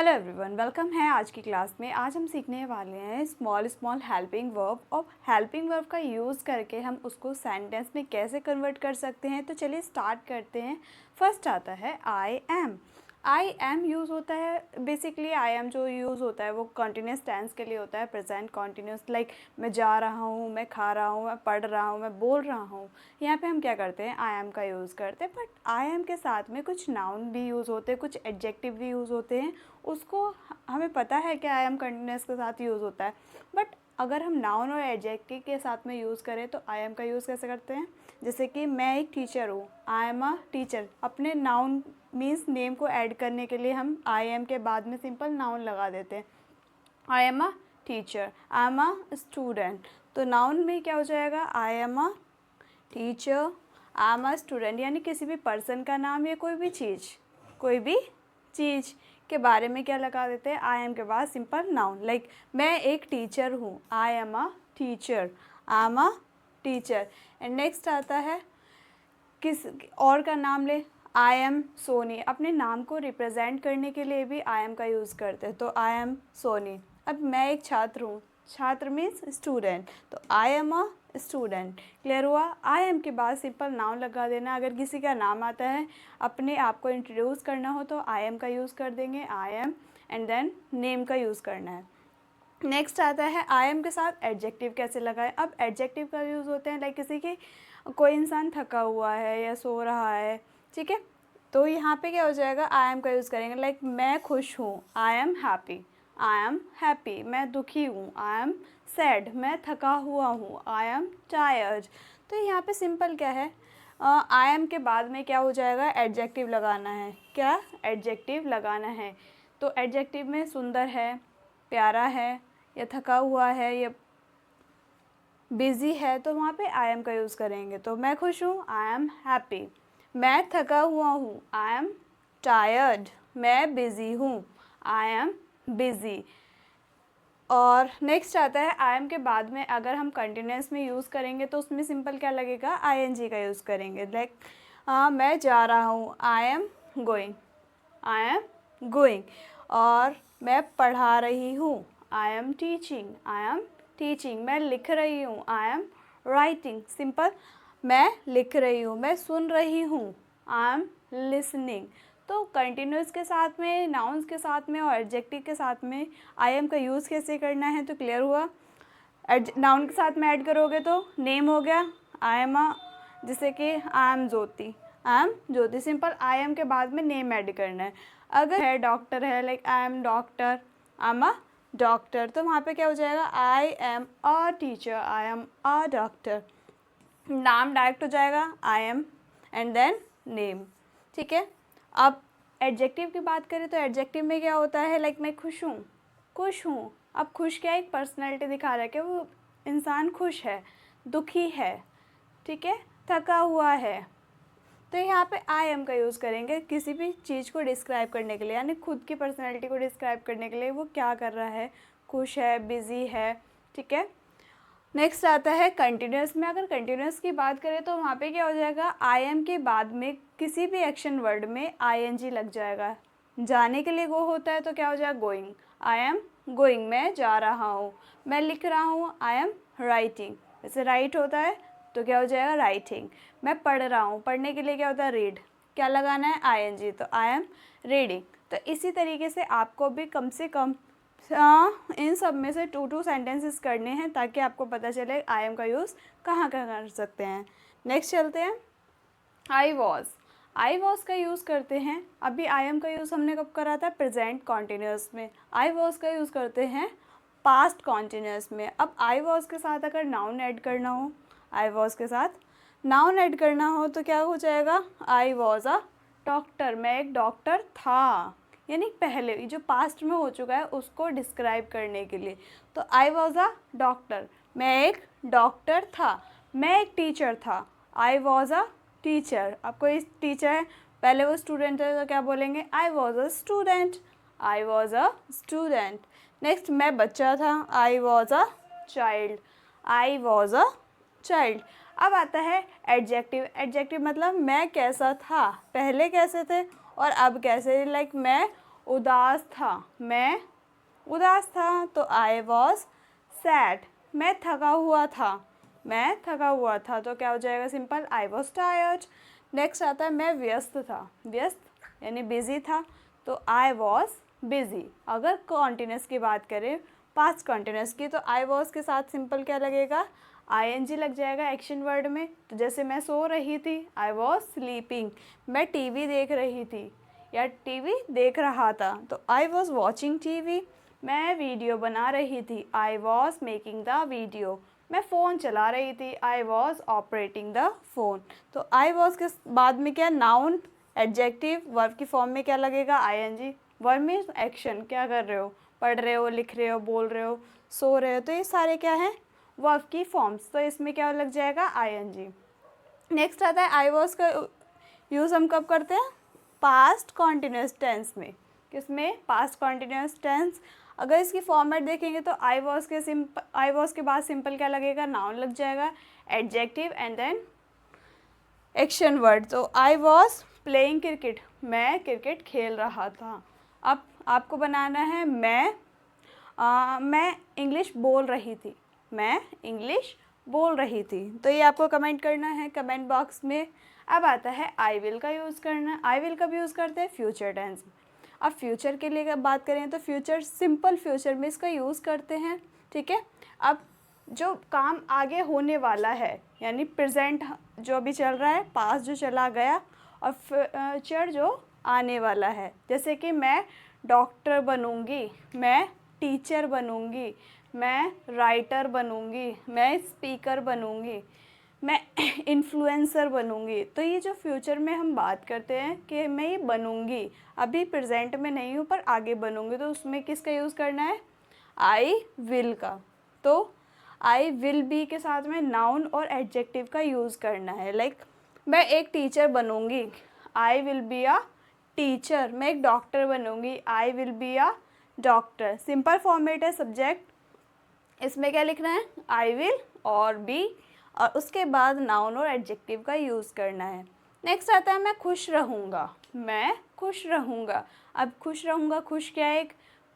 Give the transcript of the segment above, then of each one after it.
Hello everyone, welcome है आज की क्लास में। आज हम सीखने वाले हैं स्मॉल स्मॉल हेल्पिंग वर्ब और हेल्पिंग वर्ब का यूज़ करके हम उसको सेंटेंस में कैसे कन्वर्ट कर सकते हैं। तो चलिए स्टार्ट करते हैं। फर्स्ट आता है आई एम यूज़ होता है। बेसिकली आई एम जो यूज़ होता है वो कंटिन्यूस टेंस के लिए होता है, प्रेजेंट कंटिन्यूस। लाइक मैं जा रहा हूँ, मैं खा रहा हूँ, मैं पढ़ रहा हूँ, मैं बोल रहा हूँ। यहाँ पे हम क्या करते हैं, आई एम का यूज़ करते हैं। बट आई एम के साथ में कुछ नाउन भी यूज़ होते हैं, कुछ एडजेक्टिव भी यूज़ होते हैं। उसको हमें पता है कि आई एम कंटिन्यूस के साथ यूज़ होता है। बट अगर हम नाउन और एडजेक्टिव के साथ में यूज़ करें तो आई एम का यूज़ कैसे करते हैं। जैसे कि मैं एक टीचर हूँ, आई एम अ टीचर। अपने नाउन मीन्स नेम को ऐड करने के लिए हम आई एम के बाद में सिंपल नाउन लगा देते हैं। आई am a teacher, I am a student. तो नाउन में क्या हो जाएगा, I am a teacher, I am a student. यानी किसी भी पर्सन का नाम या कोई भी चीज़ के बारे में क्या लगा देते हैं, आई एम के बाद सिंपल नाउन। लाइक मैं एक टीचर हूँ, आई am a teacher, I am a teacher. And next आता है किस और का नाम ले, आई एम सोनी। अपने नाम को रिप्रेजेंट करने के लिए भी आई एम का यूज़ करते हैं। तो आई एम सोनी। अब मैं एक छात्र हूँ, छात्र मीन्स स्टूडेंट, तो I am a student. Clear हुआ। आई एम के बाद सिंपल नाउन लगा देना। अगर किसी का नाम आता है, अपने आप को इंट्रोड्यूस करना हो तो आई एम का यूज़ कर देंगे, I am, and then name का यूज़ करना है। नेक्स्ट आता है आई एम के साथ एडजेक्टिव कैसे लगाएं। अब एडजेक्टिव का यूज़ होते हैं लाइक किसी की कोई इंसान थका हुआ है या सो रहा है, ठीक है। तो यहाँ पे क्या हो जाएगा, आई एम का यूज़ करेंगे। लाइक मैं खुश हूँ, I am happy, I am happy. मैं दुखी हूँ, आई एम सैड। मैं थका हुआ हूँ, आई एम टायर्ड। तो यहाँ पे सिंपल क्या है, आई एम के बाद में क्या हो जाएगा, एडजेक्टिव लगाना है। क्या एडजेक्टिव लगाना है। तो एडजेक्टिव में सुंदर है, प्यारा है, या थका हुआ है, या बिज़ी है, तो वहाँ पे आई एम का यूज़ करेंगे। तो मैं खुश हूँ, आई एम हैप्पी। मैं थका हुआ हूँ, आई एम टायर्ड। मैं बिज़ी हूँ, आई एम बिज़ी। और नेक्स्ट आता है आई एम के बाद में अगर हम कंटिन्यूस में यूज़ करेंगे तो उसमें सिंपल क्या लगेगा, आई एन जी का यूज़ करेंगे। लाइक मैं जा रहा हूँ, I am going, I am going. और मैं पढ़ा रही हूँ, I am teaching, I am teaching. मैं लिख रही हूँ, आई एम राइटिंग। सिंपल, मैं लिख रही हूँ। मैं सुन रही हूँ, आई एम लिसनिंग। तो कंटिन्यूस के साथ में, नाउन्स के साथ में और एडजेक्टिव के साथ में आई एम का यूज़ कैसे करना है, तो क्लियर हुआ। नाउन के साथ में ऐड करोगे तो नेम हो गया, आई एम अ, जैसे कि I am Jyoti, I am Jyoti. Simple I am के बाद में नेम ऐड करना है। अगर है डॉक्टर है, like I am doctor, I am a doctor, तो वहाँ पे क्या हो जाएगा, I am a teacher, I am a doctor. नाम डायरेक्ट हो जाएगा, I am and then name, ठीक है। अब एडजेक्टिव की बात करें तो एडजेक्टिव में क्या होता है, लाइक मैं खुश हूँ, खुश हूँ। अब खुश क्या, एक पर्सनैलिटी दिखा रहा है कि वो इंसान खुश है, दुखी है, ठीक है, थका हुआ है। तो यहाँ पे आई एम का यूज़ करेंगे किसी भी चीज़ को डिस्क्राइब करने के लिए, यानी खुद की पर्सनैलिटी को डिस्क्राइब करने के लिए वो क्या कर रहा है, खुश है, बिज़ी है, ठीक है। नेक्स्ट आता है कंटिन्यूस में। अगर कंटिन्यूस की बात करें तो वहाँ पे क्या हो जाएगा, आई एम के बाद में किसी भी एक्शन वर्ड में आई एन जी लग जाएगा। जाने के लिए गो होता है तो क्या हो जाएगा, गोइंग, आई एम गोइंग। मैं जा रहा हूँ, मैं लिख रहा हूँ, आई एम राइटिंग। जैसे राइट होता है तो क्या हो जाएगा, राइटिंग। मैं पढ़ रहा हूँ, पढ़ने के लिए क्या होता है, रीड। क्या लगाना है, आई एन जी, तो आई एम रीडिंग। तो इसी तरीके से आपको भी कम से कम इन सब में से 2 सेंटेंसेस करने हैं ताकि आपको पता चले आई एम का यूज़ कहाँ कहाँ कर सकते हैं। नेक्स्ट चलते हैं, आई वॉज का यूज़ करते हैं। अभी आई एम का यूज़ हमने कब करा था, प्रेजेंट कॉन्टिन्यूस में। आई वॉज का यूज़ करते हैं पास्ट कॉन्टिन्यूस में। अब आई वॉज के साथ अगर नाउन ऐड करना हो, आई वॉज के साथ नाउन ऐड करना हो तो क्या हो जाएगा, आई वॉज अ डॉक्टर। मैं एक डॉक्टर था, यानी पहले जो पास्ट में हो चुका है उसको डिस्क्राइब करने के लिए। तो आई वॉज अ डॉक्टर, मैं एक डॉक्टर था। मैं एक टीचर था, आई वॉज अ टीचर। अब कोई टीचर है, पहले वो स्टूडेंट है तो क्या बोलेंगे, I was a student, I was a student. Next मैं बच्चा था, I was a child, I was a child. अब आता है एडजेक्टिव। एडजेक्टिव मतलब मैं कैसा था, पहले कैसे थे और अब कैसे। लाइक मैं उदास था, मैं उदास था। तो आई वॉज सैड, मैं थका हुआ था, मैं थका हुआ था। तो क्या हो जाएगा simple, I was tired. Next आता है मैं व्यस्त था, व्यस्त यानी बिजी था, तो आई वॉज बिजी। अगर कॉन्टिन्यूस की बात करें, पास्ट कॉन्टिन्यूस की, तो आई वॉज के साथ सिंपल क्या लगेगा, आईएनजी लग जाएगा एक्शन वर्ड में। तो जैसे मैं सो रही थी, आई वॉज स्लीपिंग। मैं टीवी देख रही थी या टीवी देख रहा था, तो आई वॉज वॉचिंग टीवी। मैं वीडियो बना रही थी, I was making the video. मैं फ़ोन चला रही थी, I was operating the phone. तो आई वॉज के बाद में क्या, नाउन एडजेक्टिव वर्ब की फॉर्म में क्या लगेगा, आईएनजी। वर्ब मीन्स एक्शन, क्या कर रहे हो, पढ़ रहे हो, लिख रहे हो, बोल रहे हो, सो रहे हो, तो ये सारे क्या हैं, वर्ब की फॉर्म्स। तो इसमें क्या लग जाएगा, आईएनजी। नेक्स्ट आता है आई वॉज का यूज़ हम कब करते हैं, पास्ट कॉन्टिन्यूस टेंस में। किसमें, पास्ट कॉन्टिन्यूस टेंस। अगर इसकी फॉर्मेट देखेंगे तो आई वॉज के बाद सिंपल क्या लगेगा, नाउन लग जाएगा, adjective and then action word. तो आई वॉज प्लेइंग क्रिकेट, मैं क्रिकेट खेल रहा था। अब आपको बनाना है मैं इंग्लिश बोल रही थी, मैं इंग्लिश बोल रही थी। तो ये आपको कमेंट करना है कमेंट बॉक्स में। अब आता है आई विल का यूज़ करना। आई विल कब यूज़ करते हैं, फ्यूचर टेंस। अब फ्यूचर के लिए अगर बात करें तो फ्यूचर, सिंपल फ्यूचर में इसका यूज़ करते हैं, ठीक है। अब जो काम आगे होने वाला है, यानी प्रेजेंट जो अभी चल रहा है, पास्ट जो चला गया, और फ्यूचर जो आने वाला है। जैसे कि मैं डॉक्टर बनूंगी, मैं टीचर बनूंगी, मैं राइटर बनूंगी, मैं स्पीकर बनूंगी, मैं इन्फ्लुएंसर बनूंगी। तो ये जो फ्यूचर में हम बात करते हैं कि मैं ये बनूंगी, अभी प्रेजेंट में नहीं हूँ पर आगे बनूंगी, तो उसमें किसका यूज़ करना है, आई विल का। तो आई विल बी के साथ में नाउन और एडजेक्टिव का यूज़ करना है। लाइक मैं एक टीचर बनूंगी, I will be a teacher. मैं एक डॉक्टर बनूंगी, I will be a doctor. Simple format है सब्जेक्ट, इसमें क्या लिखना है, आई विल और बी, और उसके बाद नाउन और एडजेक्टिव का यूज़ करना है। नेक्स्ट आता है मैं खुश रहूँगा, मैं खुश रहूँगा। अब खुश रहूँगा, खुश क्या है, एक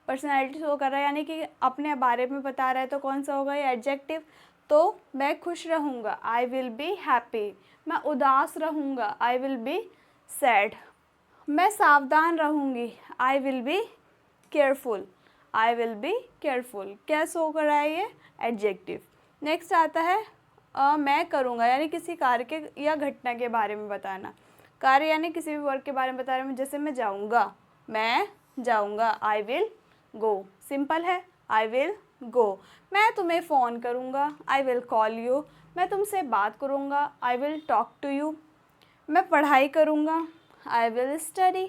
पर्सनैलिटी शो कर रहा है, यानी कि अपने बारे में बता रहा है, तो कौन सा होगा ये, एडजेक्टिव। तो मैं खुश रहूँगा, आई विल बी हैप्पी। मैं उदास रहूँगा, आई विल बी सैड। मैं सावधान रहूँगी, आई will be careful, I will be careful. क्या शो कर रहा है ये, एडजेक्टिव। नेक्स्ट आता है मैं करूँगा, यानी किसी कार्य के या घटना के बारे में बताना। कार्य यानी किसी भी वर्क के बारे में बता रहे हैं, जैसे मैं जाऊँगा, मैं जाऊँगा, आई विल गो। सिंपल है, आई विल गो। मैं तुम्हें फ़ोन करूँगा, आई विल कॉल यू। मैं तुमसे बात करूँगा, I will talk to you. मैं पढ़ाई करूँगा, आई विल स्टडी।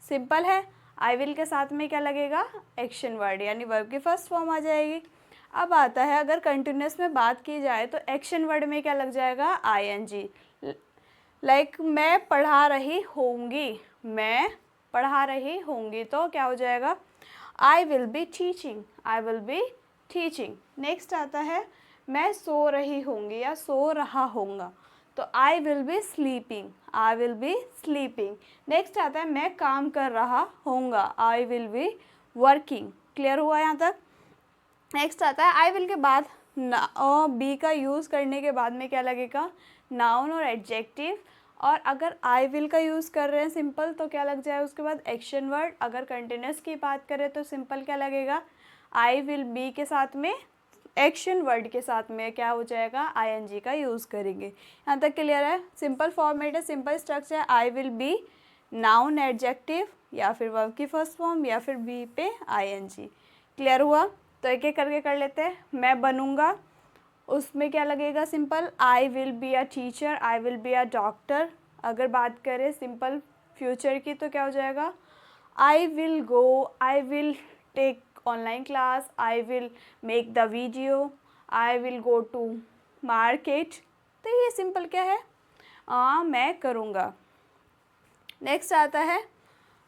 सिंपल है, आई विल के साथ में क्या लगेगा, एक्शन वर्ड, यानी वर्ब की फर्स्ट फॉर्म आ जाएगी। अब आता है अगर कंटिन्यूस में बात की जाए तो एक्शन वर्ड में क्या लग जाएगा, आईएनजी। लाइक मैं पढ़ा रही होंगी, मैं पढ़ा रही होंगी, तो क्या हो जाएगा, I will be teaching, I will be teaching. Next आता है मैं सो रही होंगी या सो रहा होऊंगा, तो आई will B sleeping, I will B sleeping. Next आता है मैं काम कर रहा होऊंगा, आई विल बी वर्किंग। क्लियर हुआ यहाँ तक। नेक्स्ट आता है आई विल के बाद बी का यूज़ करने के बाद में क्या लगेगा, नाउन और एडजेक्टिव। और अगर आई विल का यूज़ कर रहे हैं सिंपल, तो क्या लग जाए उसके बाद एक्शन वर्ड। अगर कंटिन्यूस की बात करें तो सिंपल क्या लगेगा, आई विल बी के साथ में एक्शन वर्ड के साथ में क्या हो जाएगा, आईएनजी का यूज़ करेंगे। यहाँ तक क्लियर है। सिंपल फॉर्मेट है, simple structure, I will B noun adjective या फिर वर्ब की फर्स्ट फॉर्म या फिर बी पे आईएनजी। क्लियर हुआ। तो एक एक करके कर लेते हैं। मैं बनूंगा, उसमें क्या लगेगा, simple I will be a teacher, I will be a doctor. अगर बात करें सिंपल फ्यूचर की तो क्या हो जाएगा, I will go, I will take online class, I will make the video, I will go to market. तो ये सिंपल क्या है, मैं करूँगा। नेक्स्ट आता है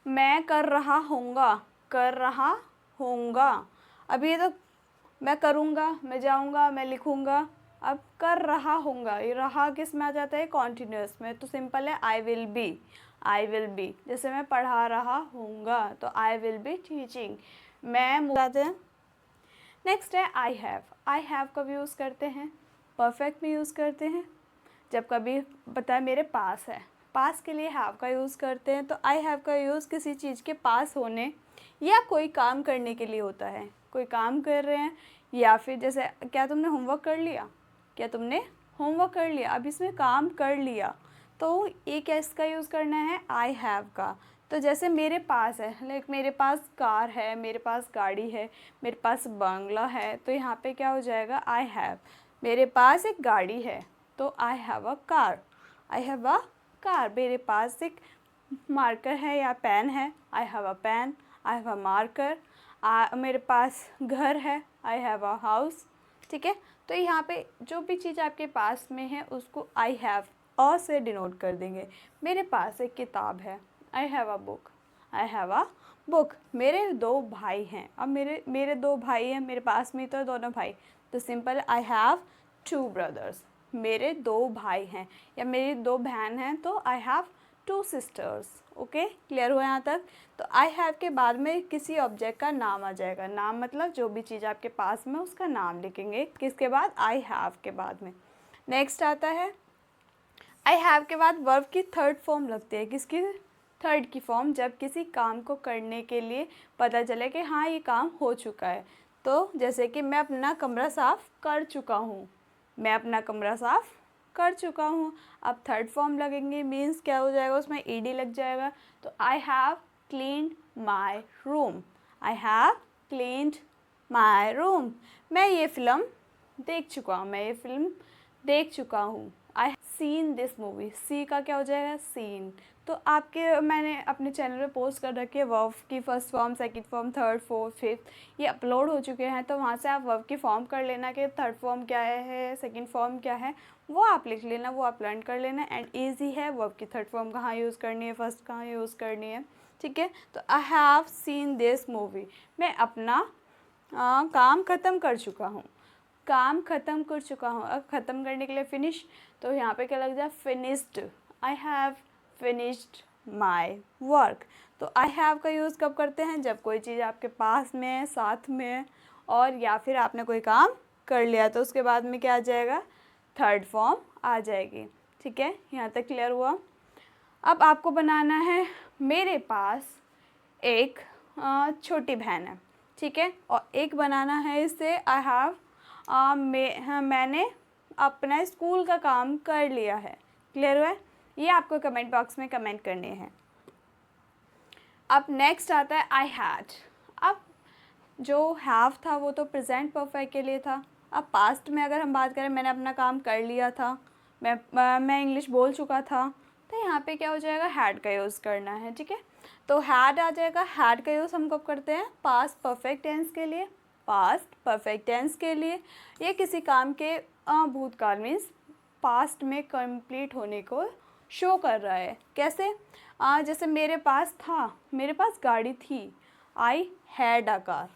मैं कर रहा होऊंगा, कर रहा होऊंगा। अब ये तो मैं करूँगा, मैं जाऊँगा, मैं लिखूँगा। अब कर रहा होऊंगा, ये रहा किस में आ जाता है, कॉन्टिन्यूस में। तो सिंपल है आई will B, I will B, जैसे मैं पढ़ा रहा हूँगा तो आई विल बी टीचिंग। मैं बताते हैं। नेक्स्ट है आई हैव कब यूज़ करते हैं? परफेक्ट में यूज़ करते हैं। जब कभी पता है मेरे पास है, पास के लिए हैव का यूज़ करते हैं। तो आई हैव का यूज़ किसी चीज़ के पास होने या कोई काम करने के लिए होता है। कोई काम कर रहे हैं, या फिर जैसे क्या तुमने होमवर्क कर लिया, क्या तुमने होमवर्क कर लिया, अब इसमें काम कर लिया, तो ये किसका यूज़ करना है? आई हैव का। तो जैसे मेरे पास है, लाइक मेरे पास कार है, मेरे पास गाड़ी है, मेरे पास बंगला है, तो यहाँ पे क्या हो जाएगा? I have. मेरे पास एक गाड़ी है तो I have a car. I have a car. मेरे पास एक मार्कर है या पेन है, I have a pen. I have a marker. मेरे पास घर है, आई हैव अ हाउस। ठीक है, तो यहाँ पे जो भी चीज़ आपके पास में है उसको आई हैव अ से डिनोट कर देंगे। मेरे पास एक किताब है, I have a book. I have a book. मेरे 2 भाई हैं, अब मेरे 2 भाई हैं, मेरे पास में तो दोनों भाई, तो सिंपल आई हैव 2 ब्रदर्स। मेरे 2 भाई हैं या मेरी 2 बहन हैं तो I have 2 sisters. Okay, clear हुआ यहाँ तक? तो आई हैव के बाद में किसी ऑब्जेक्ट का नाम आ जाएगा। नाम मतलब जो भी चीज़ आपके पास में उसका नाम लिखेंगे किसके बाद? आई हैव के बाद में। नेक्स्ट आता है आई हैव के बाद वर्ब की थर्ड फॉर्म लगती है। किसकी थर्ड की फॉर्म? जब किसी काम को करने के लिए पता चले कि हाँ ये काम हो चुका है। तो जैसे कि मैं अपना कमरा साफ़ कर चुका हूँ, मैं अपना कमरा साफ़ कर चुका हूँ। अब थर्ड फॉर्म लगेंगे, मीन्स क्या हो जाएगा? उसमें ईडी लग जाएगा। तो I have cleaned my room. I have cleaned my room. मैं ये फ़िल्म देख चुका हूँ, मैं ये फ़िल्म देख चुका हूँ। I seen this movie. See का क्या हो जाएगा? सीन। तो आपके मैंने अपने चैनल पे पोस्ट कर रखी है वर्ब की first form, second form, third, fourth, fifth, ये अपलोड हो चुके हैं। तो वहाँ से आप वर्ब की फॉर्म कर लेना कि थर्ड फॉर्म क्या है, सेकंड फॉर्म क्या है, वो आप लिख लेना, वो आप लर्न कर लेना। एंड ईजी है वर्ब की थर्ड फॉर्म कहाँ यूज़ करनी है, फर्स्ट कहाँ यूज़ करनी है। ठीक है, तो I have seen this movie. मैं अपना काम ख़त्म कर चुका हूँ, काम ख़त्म कर चुका हूँ। अब ख़त्म करने के लिए फिनिश, तो यहाँ पे क्या लग जाए? Finished. I have finished my work. तो आई हैव का यूज़ कब करते हैं? जब कोई चीज़ आपके पास में है, साथ में है, और या फिर आपने कोई काम कर लिया तो उसके बाद में क्या आ जाएगा? थर्ड फॉर्म आ जाएगी। ठीक है, यहाँ तक क्लियर हुआ? अब आपको बनाना है मेरे पास एक छोटी बहन है। ठीक है, और एक बनाना है इससे आई हैव मैंने अपना स्कूल का काम कर लिया है। क्लियर हुआ है? ये आपको कमेंट बॉक्स में कमेंट करने हैं। अब नेक्स्ट आता है आई हैड। अब जो हैव था वो तो प्रेजेंट परफेक्ट के लिए था। अब पास्ट में अगर हम बात करें, मैंने अपना काम कर लिया था, मैं इंग्लिश बोल चुका था, तो यहाँ पे क्या हो जाएगा? हैड का यूज़ करना है। ठीक है, तो हैड आ जाएगा। हैड का यूज़ हम कब करते हैं? पास्ट परफेक्ट टेंस के लिए, पास्ट परफेक्ट टेंस के लिए, ये किसी काम के भूतकाल मीन्स पास्ट में कंप्लीट होने को शो कर रहा है। कैसे? जैसे मेरे पास था, मेरे पास गाड़ी थी, आई हैड अ कार,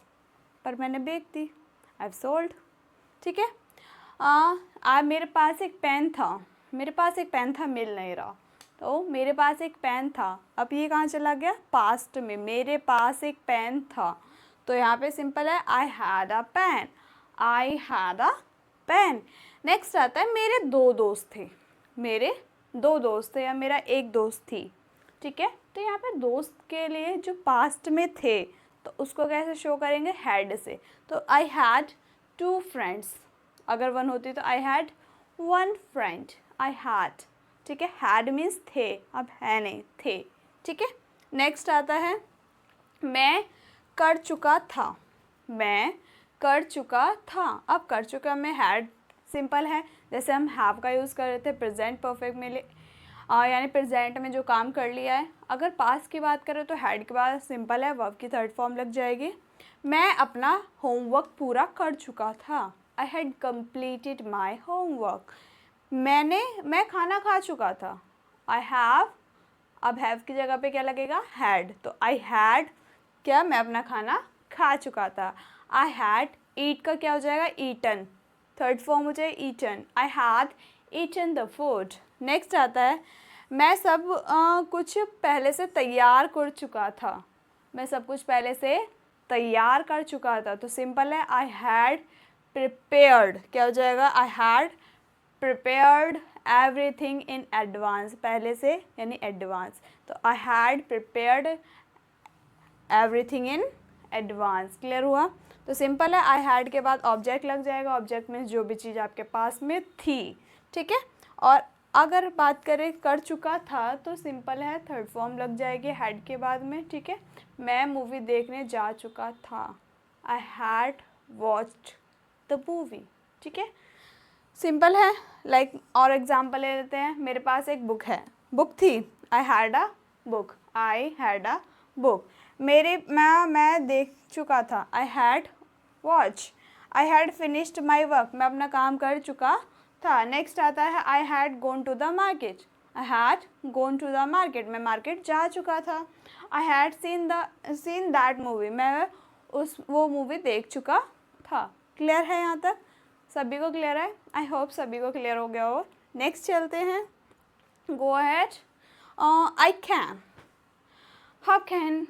पर मैंने बेच दी, आई हैव सोल्ड। ठीक है, मेरे पास एक पेन था, मेरे पास एक पेन था, मिल नहीं रहा, तो मेरे पास एक पेन था। अब ये कहाँ चला गया? पास्ट में। मेरे पास एक पेन था, तो यहाँ पे सिंपल है I had a pen. I had a pen. Next आता है मेरे 2 दोस्त थे, मेरे 2 दोस्त थे या मेरा एक दोस्त थी। ठीक है, तो यहाँ पे दोस्त के लिए जो पास्ट में थे तो उसको कैसे शो करेंगे? हैड से। तो आई हैड 2 फ्रेंड्स, अगर 1 होती तो I had 1 friend. I had. ठीक है, हैड मीन्स थे, अब है नहीं, थे। ठीक है, नेक्स्ट आता है मैं कर चुका था, मैं कर चुका था। अब कर चुका में हैड सिंपल है, जैसे हम हैव का यूज़ कर रहे थे प्रेजेंट परफेक्ट में यानी प्रेजेंट में जो काम कर लिया है। अगर पास्ट की बात करें तो हैड के बाद सिंपल है, वर्ब की थर्ड फॉर्म लग जाएगी। मैं अपना होमवर्क पूरा कर चुका था, I had completed my homework. मैं खाना खा चुका था, आई हैव, अब हैव की जगह पे क्या लगेगा? हैड। तो आई हैड क्या? मैं अपना खाना खा चुका था। आई हैड ईट का क्या हो जाएगा? ईटन, थर्ड फॉर्म हो जाए eaten. I had eaten the food. Next आता है मैं सब कुछ पहले से तैयार कर चुका था। मैं सब कुछ पहले से तैयार कर चुका था। तो सिंपल है, आई हैड प्रिपेयर्ड। क्या हो जाएगा? I had prepared everything in advance. पहले से यानी एडवांस। तो I had prepared everything in advance. Clear हुआ? तो सिंपल है, आई हैड के बाद ऑब्जेक्ट लग जाएगा। ऑब्जेक्ट में जो भी चीज़ आपके पास में थी, ठीक है। और अगर बात करें कर चुका था तो सिंपल है, थर्ड फॉर्म लग जाएगी हैड के बाद में, ठीक है। मैं मूवी देखने जा चुका था। I had watched the movie, ठीक है। सिंपल है। लाइक और एग्जांपल ले लेते हैं। मेरे पास एक बुक है, बुक थी। I had a book. I had a book. मैं देख चुका था। I had watch. I had finished my work. मैं अपना काम कर चुका था। नेक्स्ट आता है, I had gone to the market. I had gone to the market. मैं मार्केट जा चुका था। I had seen that movie. मैं वो मूवी देख चुका था। क्लियर है यहाँ तक? सभी को क्लियर है? आई होप सभी को क्लियर हो गया हो। नेक्स्ट चलते हैं। Go ahead. I can. How can?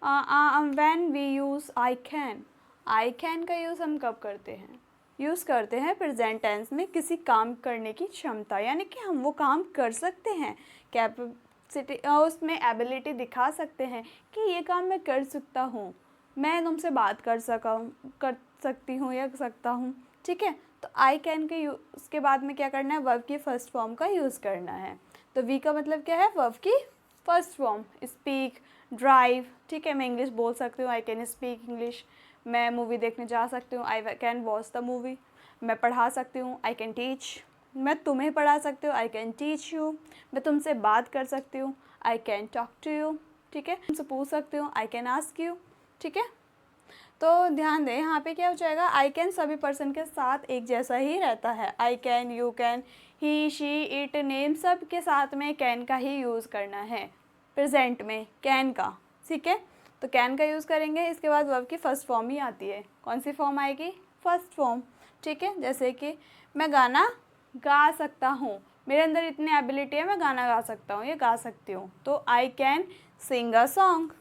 When we use I can. I can का यूज़ हम कब करते हैं? यूज़ करते हैं प्रेजेंट टेंस में, किसी काम करने की क्षमता, यानी कि हम वो काम कर सकते हैं। कैपेसिटी, उसमें एबिलिटी दिखा सकते हैं कि ये काम मैं कर सकता हूँ। मैं तुमसे बात कर सकती हूँ या सकता हूँ, ठीक है। तो आई कैन के यूज़ के बाद में क्या करना है? वर्ब की फर्स्ट फॉर्म का यूज़ करना है। तो वी का मतलब क्या है? वर्ब की फर्स्ट फॉर्म। स्पीक, ड्राइव, ठीक है। मैं इंग्लिश बोल सकती हूँ, आई कैन स्पीक इंग्लिश। मैं मूवी देखने जा सकती हूँ, I can watch the movie. मैं पढ़ा सकती हूँ, आई कैन टीच। मैं तुम्हें पढ़ा सकती हूँ, आई कैन टीच यू। मैं तुमसे बात कर सकती हूँ, I can talk to you, ठीक है। तुमसे पूछ सकती हूँ, आई कैन आस्क यू, ठीक है। तो ध्यान दें, यहाँ पे क्या हो जाएगा? आई कैन सभी पर्सन के साथ एक जैसा ही रहता है। I can, you can, he, she, it, name, सब के साथ में कैन का ही यूज़ करना है। प्रेजेंट में कैन का, ठीक है। तो कैन का यूज़ करेंगे। इसके बाद वर्ब की फर्स्ट फॉर्म ही आती है। कौन सी फॉर्म आएगी? फर्स्ट फॉर्म, ठीक है। जैसे कि मैं गाना गा सकता हूँ। मेरे अंदर इतनी एबिलिटी है, मैं गाना गा सकता हूँ या गा सकती हूँ। तो I can sing a song,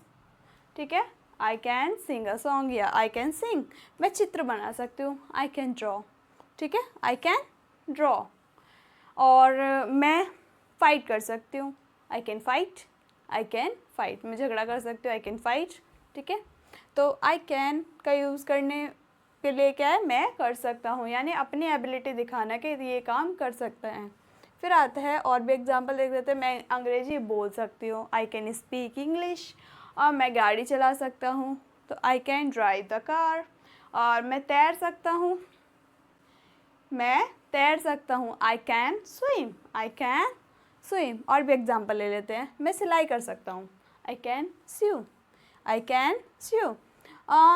ठीक है। I can sing a song या आई कैन सिंग। मैं चित्र बना सकती हूँ, आई कैन ड्रॉ, ठीक है। I can draw. और मैं फाइट कर सकती हूँ, I can fight. I can fight. मैं झगड़ा कर सकती हूँ, आई कैन फाइट, ठीक है। तो आई कैन का यूज़ करने के लिए क्या है? मैं कर सकता हूँ, यानी अपनी एबिलिटी दिखाना कि ये काम कर सकता है। फिर आता है और भी एग्जांपल देख लेते हैं। मैं अंग्रेजी बोल सकती हूँ, आई कैन स्पीक इंग्लिश। और मैं गाड़ी चला सकता हूँ, तो I can drive the car. और मैं तैर सकता हूँ, मैं तैर सकता हूँ, I can swim. I can swim. और भी एग्जांपल ले लेते हैं। मैं सिलाई कर सकता हूँ, I can sue. I can स्यू।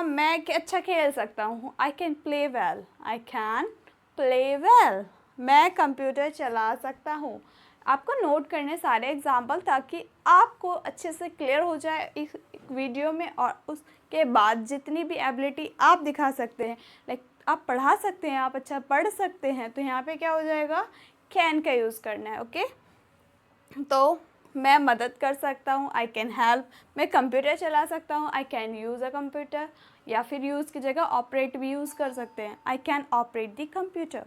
मैं अच्छा खेल सकता हूँ, I can play well. I can play well. मैं कंप्यूटर चला सकता हूँ। आपको नोट करने सारे एग्जाम्पल, ताकि आपको अच्छे से क्लियर हो जाए इस वीडियो में। और उसके बाद जितनी भी एबिलिटी आप दिखा सकते हैं, लाइक आप पढ़ा सकते हैं, आप अच्छा पढ़ सकते हैं, तो यहाँ पे क्या हो जाएगा? कैन का यूज़ करना है, ओके। तो मैं मदद कर सकता हूँ, आई कैन हेल्प। मैं कंप्यूटर चला सकता हूँ, I can use a computer. या फिर यूज़ की जगह ऑपरेट भी यूज़ कर सकते हैं, I can operate the computer.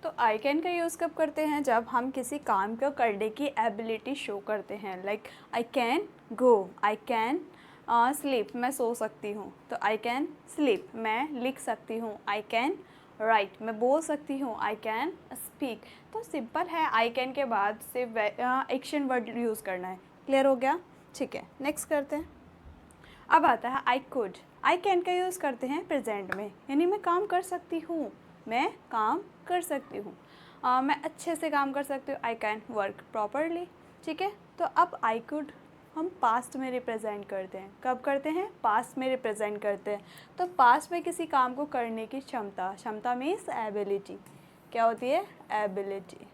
तो आई कैन का यूज़ कब करते हैं? जब हम किसी काम को करने की एबिलिटी शो करते हैं। Like I can go, I can sleep. मैं सो सकती हूँ, तो आई कैन स्लीप। मैं लिख सकती हूँ, आई कैन राइट। मैं बोल सकती हूँ, आई कैन स्पीक। तो सिंपल है, आई कैन के बाद से एक्शन वर्ड यूज़ करना है। क्लियर हो गया? ठीक है, नेक्स्ट करते हैं। अब आता है आई कुड। आई कैन का यूज़ करते हैं प्रेजेंट में, यानी मैं काम कर सकती हूँ, मैं काम कर सकती हूँ। मैं अच्छे से काम कर सकती हूँ, आई कैन वर्क प्रॉपरली, ठीक है। तो अब आई कुड हम पास्ट में रिप्रेजेंट करते हैं। कब करते हैं? पास्ट में रिप्रेजेंट करते हैं। तो पास्ट में किसी काम को करने की क्षमता, क्षमता मीन्स एबिलिटी। क्या होती है? एबिलिटी।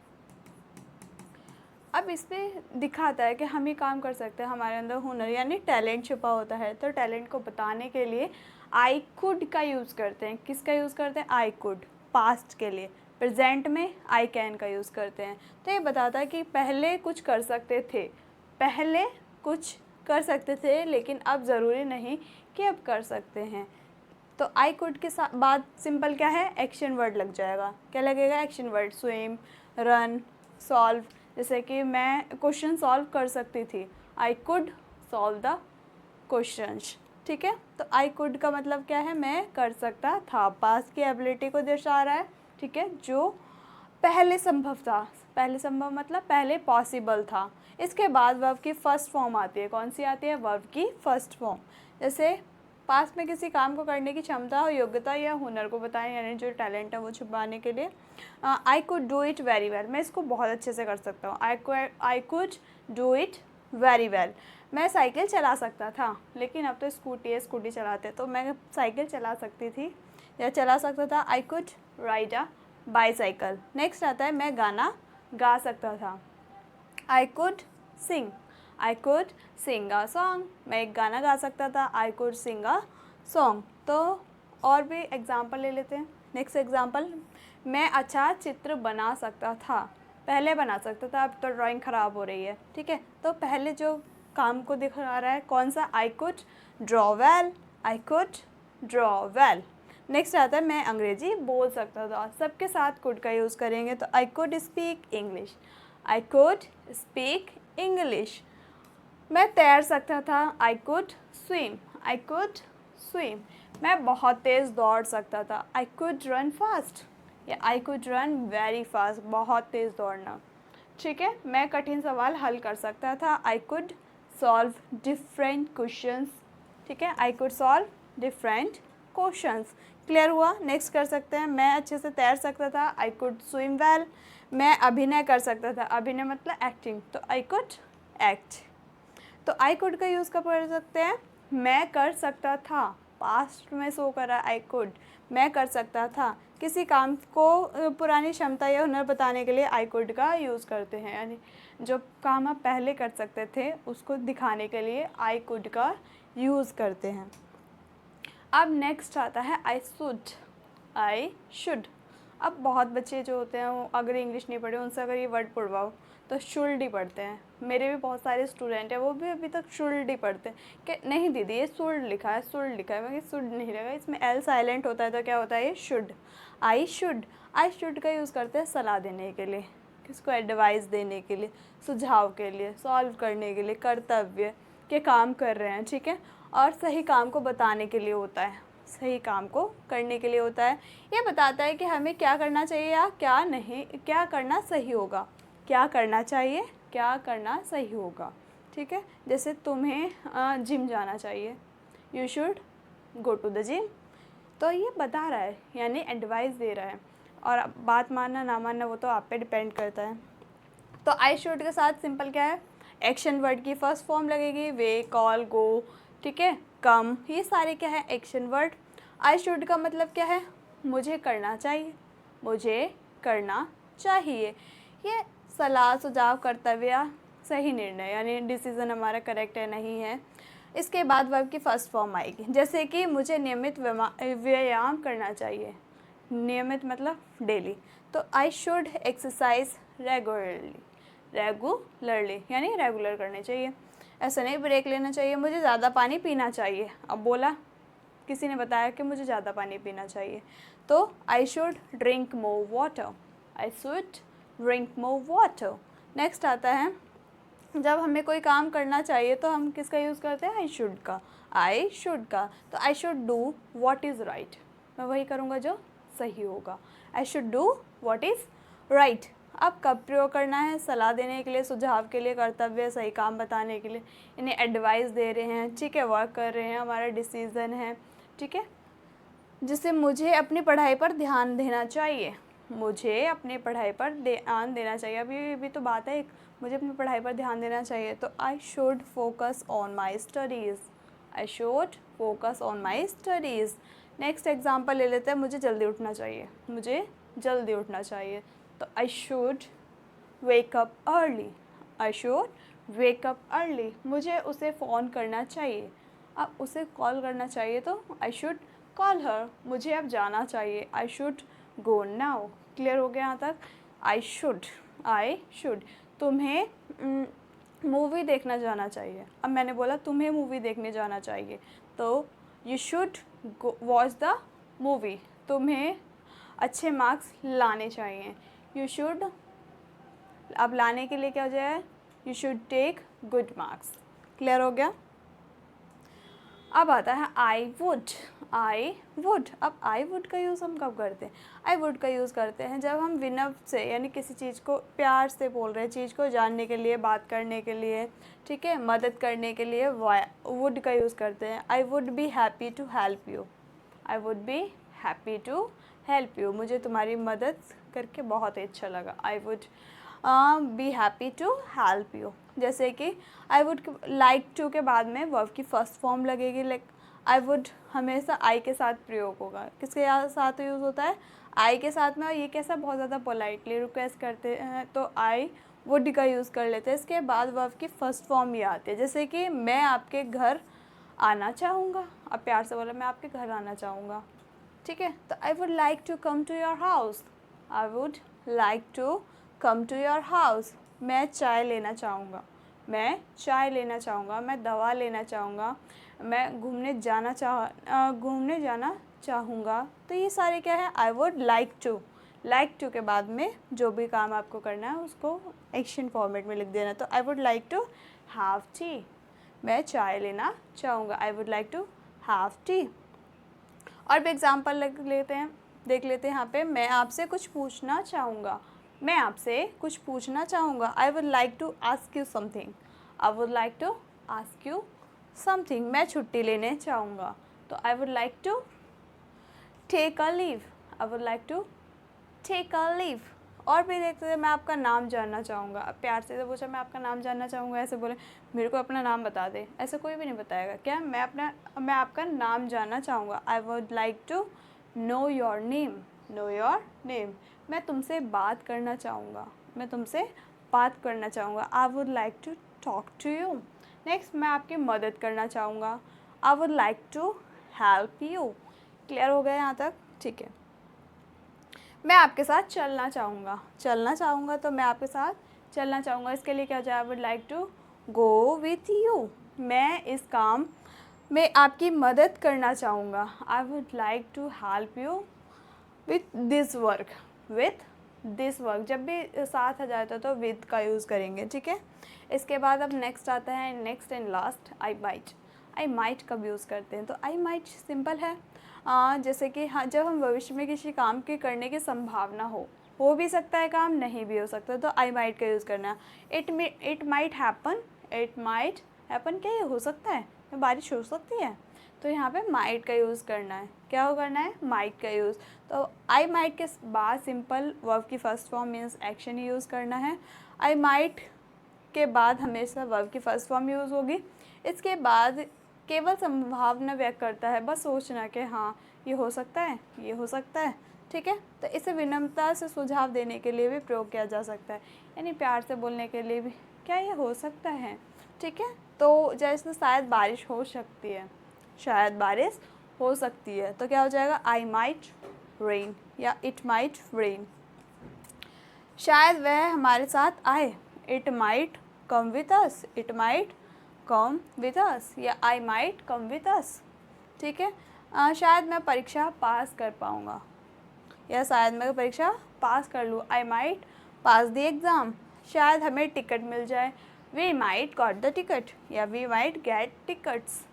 अब इसमें दिखाता है कि हम ये काम कर सकते हैं, हमारे अंदर हुनर यानी टैलेंट छुपा होता है। तो टैलेंट को बताने के लिए आई कुड का यूज़ करते हैं। किसका यूज़ करते हैं? आई कुड, पास्ट के लिए। प्रेजेंट में आई कैन का यूज़ करते हैं। तो ये बताता है कि पहले कुछ कर सकते थे, पहले कुछ कर सकते थे लेकिन अब ज़रूरी नहीं कि अब कर सकते हैं। तो आई कुड के साथ बाद सिंपल क्या है, एक्शन वर्ड लग जाएगा। क्या लगेगा, action word. Swim, run, solve. जैसे कि मैं क्वेश्चन सॉल्व कर सकती थी, I could solve the questions. ठीक है, तो आई कुड का मतलब क्या है, मैं कर सकता था, पास की एबिलिटी को दर्शा रहा है। ठीक है, जो पहले संभव था, पहले संभव मतलब पहले पॉसिबल था। इसके बाद वर्ब की फर्स्ट फॉर्म आती है, कौन सी आती है, वर्ब की फर्स्ट फॉर्म। जैसे पास में किसी काम को करने की क्षमता और योग्यता या हुनर को बताएं, यानी जो टैलेंट है वो छुपाने के लिए। I could do it very well, मैं इसको बहुत अच्छे से कर सकता हूँ। I could do it very well. मैं साइकिल चला सकता था, लेकिन अब तो स्कूटी है, स्कूटी चलाते, तो मैं साइकिल चला सकती थी या चला सकता था। I could ride a bicycle. Next आता है, मैं गाना गा सकता था। I could sing, I could sing a song, मैं एक गाना गा सकता था। I could sing a song. तो और भी एग्जाम्पल ले लेते हैं। नेक्स्ट एग्जाम्पल, मैं अच्छा चित्र बना सकता था, पहले बना सकता था, अब तो ड्राइंग ख़राब हो रही है। ठीक है, तो पहले जो काम को दिखा रहा है कौन सा, I could draw well, I could draw well. Next आता है, मैं अंग्रेजी बोल सकता था, सबके साथ कुड का यूज़ करेंगे। तो I could speak English, I could speak English. मैं तैर सकता था, I could swim, I could swim. मैं बहुत तेज़ दौड़ सकता था, आई कुड रन फास्ट या I could run very fast, बहुत तेज़ दौड़ना। ठीक है, मैं कठिन सवाल हल कर सकता था, I could solve different questions. ठीक है, I could solve different questions. Clear हुआ। नेक्स्ट कर सकते हैं, मैं अच्छे से तैर सकता था, आई कुड स्विम वेल। मैं अभिनय कर सकता था, अभिनय मतलब एक्टिंग, तो आई कुड एक्ट। तो आई कुड का यूज़ कब कर सकते हैं, मैं कर सकता था, पास्ट में शो करा आई कुड, मैं कर सकता था। किसी काम को पुरानी क्षमता या हुनर बताने के लिए आई कुड का यूज़ करते हैं, यानी जो काम आप पहले कर सकते थे उसको दिखाने के लिए आई कुड का यूज़ करते हैं। अब नेक्स्ट आता है आई शुड, आई शुड। अब बहुत बच्चे जो होते हैं वो अगर इंग्लिश नहीं पढ़े, उनसे अगर ये वर्ड पढ़वाओ तो शुल्ड ही पढ़ते हैं। मेरे भी बहुत सारे स्टूडेंट हैं, वो भी अभी तक शुल्ड ही पढ़ते हैं कि नहीं दीदी ये शुल्ड लिखा है, शुल्ड लिखा है। मैं शुल्ड नहीं लगा, इसमें एल साइलेंट होता है, तो क्या होता है ये should. I should, I should का यूज़ करते हैं सलाह देने के लिए, किसको एडवाइस देने के लिए, सुझाव के लिए, सॉल्व करने के लिए, कर्तव्य के काम कर रहे हैं। ठीक है, और सही काम को बताने के लिए होता है, सही काम को करने के लिए होता है। ये बताता है कि हमें क्या करना चाहिए या क्या नहीं, क्या करना सही होगा, क्या करना चाहिए, क्या करना सही होगा। ठीक है, जैसे तुम्हें जिम जाना चाहिए, you should go to the gym. तो ये बता रहा है, यानी एडवाइस दे रहा है, और बात मानना ना मानना वो तो आप पे डिपेंड करता है। तो आई शुड के साथ सिंपल क्या है, एक्शन वर्ड की फर्स्ट फॉर्म लगेगी, वे, कॉल, गो। ठीक है, कम, ये सारे क्या है, एक्शन वर्ड। आई शुड का मतलब क्या है, मुझे करना चाहिए, मुझे करना चाहिए। ये सलाह, सुझाव, कर्तव्य, सही निर्णय, यानी डिसीज़न हमारा करेक्ट है नहीं है। इसके बाद वर्ब की फर्स्ट फॉर्म आएगी, जैसे कि मुझे नियमित व्यायाम करना चाहिए, नियमित मतलब डेली। तो I should exercise regularly, regularly यानी रेगुलर करने चाहिए, ऐसा नहीं ब्रेक लेना चाहिए। मुझे ज़्यादा पानी पीना चाहिए, अब बोला किसी ने बताया कि मुझे ज़्यादा पानी पीना चाहिए, तो I should drink more water, I should drink more water. Next आता है, जब हमें कोई काम करना चाहिए तो हम किसका यूज़ करते हैं, आई शुड का, आई शुड का। तो I should do what is right, मैं वही करूँगा जो सही होगा, I should do what is right. अब कब प्रयोग करना है, सलाह देने के लिए, सुझाव के लिए, कर्तव्य, सही काम बताने के लिए, इन्हें एडवाइस दे रहे हैं। ठीक है, वर्क कर रहे हैं, हमारा डिसीज़न है। ठीक है, जिससे मुझे अपनी पढ़ाई पर ध्यान देना चाहिए, मुझे अपनी पढ़ाई पर ध्यान देना चाहिए। अभी तो बात है, मुझे अपनी पढ़ाई पर ध्यान देना चाहिए, तो I should focus on my studies, I should focus on my studies. Next example ले लेते हैं, मुझे जल्दी उठना चाहिए, मुझे जल्दी उठना चाहिए, तो I should wake up early, I should wake up early. मुझे उसे फ़ोन करना चाहिए, अब उसे कॉल करना चाहिए, तो आई शुड कॉल हर। मुझे अब जाना चाहिए, I should go now, clear हो गया यहाँ तक? आई शुड, तुम्हें मूवी देखना जाना चाहिए। अब मैंने बोला तुम्हें मूवी देखने जाना चाहिए, तो you should watch the movie, तुम्हें अच्छे मार्क्स लाने चाहिए। यू शुड, अब लाने के लिए क्या हो जाए, you should take good marks. Clear हो गया? अब आता है आई वुड। अब आई वुड का यूज़ हम कब करते हैं? आई वुड का यूज़ करते हैं जब हम विनम्र से, यानी किसी चीज़ को प्यार से बोल रहे हैं, चीज़ को जानने के लिए, बात करने के लिए, ठीक है, मदद करने के लिए वुड का यूज़ करते हैं। I would be happy to help you, I would be happy to help you, मुझे तुम्हारी मदद करके बहुत ही अच्छा लगा। I would be happy to help you. जैसे कि आई वुड लाइक टू के बाद में वर्ब की फर्स्ट फॉर्म लगेगी, लाइक आई वुड हमेशा आई के साथ प्रयोग होगा। किसके साथ यूज़ होता है? आई के साथ में। और ये कैसा, बहुत ज़्यादा पोलाइटली रिक्वेस्ट करते हैं तो आई वुड का यूज़ कर लेते हैं। इसके बाद वर्ब की फर्स्ट फॉर्म ये आती है, जैसे कि मैं आपके घर आना चाहूँगा। अब प्यार से बोला, मैं आपके घर आना चाहूँगा, ठीक है। तो I would like to come to your house, I would like to come to your house. मैं चाय लेना चाहूँगा, मैं चाय लेना चाहूँगा। मैं दवा लेना चाहूँगा, मैं घूमने जाना चाहूँगा। तो ये सारे क्या है? आई वुड लाइक टू के बाद में जो भी काम आपको करना है उसको एक्शन फॉर्मेट में लिख देना। तो I would like to have tea, मैं चाय लेना चाहूँगा। I would like to have tea. और भी एग्जाम्पल देख लेते हैं यहाँ पे। मैं आपसे कुछ पूछना चाहूँगा, मैं आपसे कुछ पूछना चाहूँगा। I would like to ask you something, I would like to ask you something. मैं छुट्टी लेने चाहूँगा, तो I would like to take a leave, I would like to take a leave. और भी देखते हैं, मैं आपका नाम जानना चाहूँगा। अब प्यार से पूछा, मैं आपका नाम जानना चाहूँगा, ऐसे बोले मेरे को अपना नाम बता दे, ऐसा कोई भी नहीं बताएगा। क्या? मैं आपका नाम जानना चाहूँगा। I would like to know your name, know your name. मैं तुमसे बात करना चाहूँगा, मैं तुमसे बात करना चाहूँगा। I would like to talk to you. Next, मैं आपकी मदद करना चाहूँगा। I would like to help you. Clear हो गया यहाँ तक? ठीक है। मैं आपके साथ चलना चाहूँगा, तो मैं आपके साथ चलना चाहूँगा। इसके लिए क्या हो जाए? I would like to go with you. मैं इस काम में आपकी मदद करना चाहूँगा। I would like to help you with this work, जब भी साथ आ जाता तो विद का यूज़ करेंगे, ठीक है। इसके बाद अब नेक्स्ट आता है, next and last, I might कब यूज़ करते हैं? तो आई माइट सिंपल है, जैसे कि हाँ, जब हम भविष्य में किसी काम के करने की संभावना हो भी सकता है काम, नहीं भी हो सकता, तो आई माइट का यूज़ करना। इट माइट हैपन, क्या ये हो सकता है, बारिश हो सकती है, तो यहाँ पे माइट का यूज़ करना है। क्या हो करना है? माइट का यूज़। तो आई माइट के बाद सिंपल वर्ब की फर्स्ट फॉर्म मीन्स एक्शन ही यूज़ करना है। आई माइट के बाद हमेशा वर्ब की फर्स्ट फॉर्म यूज़ होगी। इसके बाद केवल संभावना व्यक्त करता है, बस सोचना कि हाँ ये हो सकता है, ये हो सकता है, ठीक है। तो इसे विनम्रता से सुझाव देने के लिए भी प्रयोग किया जा सकता है, यानी प्यार से बोलने के लिए भी, क्या ये हो सकता है, ठीक है। तो जैसे शायद बारिश हो सकती है, शायद बारिश हो सकती है, तो क्या हो जाएगा? आई माइट रेन या इट माइट रेन। शायद वह हमारे साथ आए, it might come with us, it might come with us या I might come with us, ठीक है। शायद मैं परीक्षा पास कर पाऊँगा या शायद मैं परीक्षा पास कर लूँ, I might pass the exam. शायद हमें टिकट मिल जाए, we might got the ticket या वी माइट गेट टिकट्स।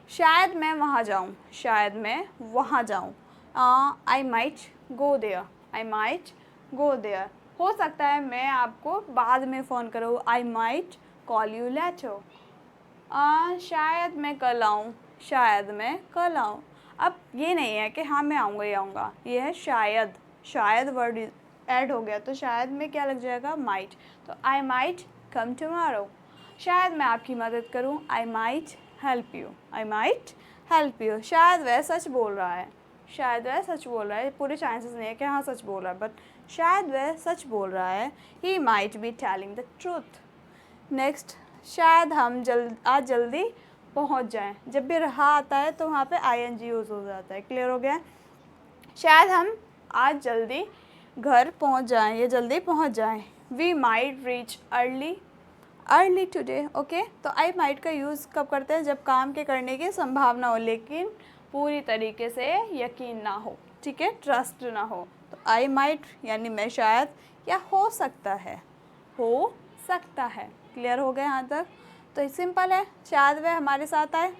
शायद मैं वहाँ जाऊँ, शायद मैं वहाँ जाऊँ, I might go there, I might go there. हो सकता है मैं आपको बाद में फ़ोन करूँ, I might call you later. शायद मैं कल आऊँ, शायद मैं कल आऊँ। अब ये नहीं है कि हाँ मैं आऊँगा ही आऊँगा, ये है शायद वर्ड ऐड हो गया, तो शायद में क्या लग जाएगा? माइट। तो आई माइट कम टुमारो। शायद मैं आपकी मदद करूँ, I might help you, I might help you. शायद वह सच बोल रहा है, शायद वह सच बोल रहा है, पूरे चांसेस नहीं है कि हाँ सच बोल रहा है, बट शायद वह सच बोल रहा है, he might be telling the truth. Next, शायद हम आज जल्दी पहुंच जाएं। जब भी रहा आता है तो वहाँ पे ing यूज़ हो जाता है। क्लियर हो गया? शायद हम आज जल्दी घर पहुंच जाएं या जल्दी पहुंच जाएं। We might reach early today. Okay, तो आई माइट का यूज़ कब करते हैं? जब काम के करने की संभावना हो लेकिन पूरी तरीके से यकीन ना हो, ठीक है, ट्रस्ट ना हो। तो आई माइट यानी मैं शायद, या हो सकता है, हो सकता है। क्लियर हो गया यहाँ तक? तो सिंपल है, शायद वह हमारे साथ आए।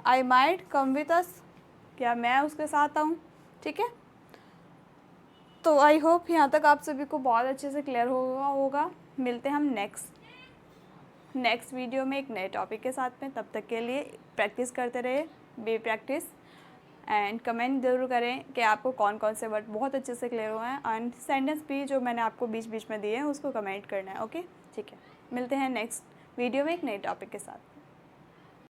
I might come with us, क्या मैं उसके साथ आऊँ, ठीक है। तो आई होप यहाँ तक आप सभी को बहुत अच्छे से क्लियर होगा। मिलते हैं हम नेक्स्ट वीडियो में एक नए टॉपिक के साथ में। तब तक के लिए प्रैक्टिस करते रहे, बी प्रैक्टिस, एंड कमेंट ज़रूर करें कि आपको कौन कौन से वर्ड बहुत अच्छे से क्लियर हुए हैं, एंड सेंटेंस भी जो मैंने आपको बीच बीच में दिए हैं उसको कमेंट करना है। ओके, ठीक है, मिलते हैं नेक्स्ट वीडियो में एक नए टॉपिक के साथ।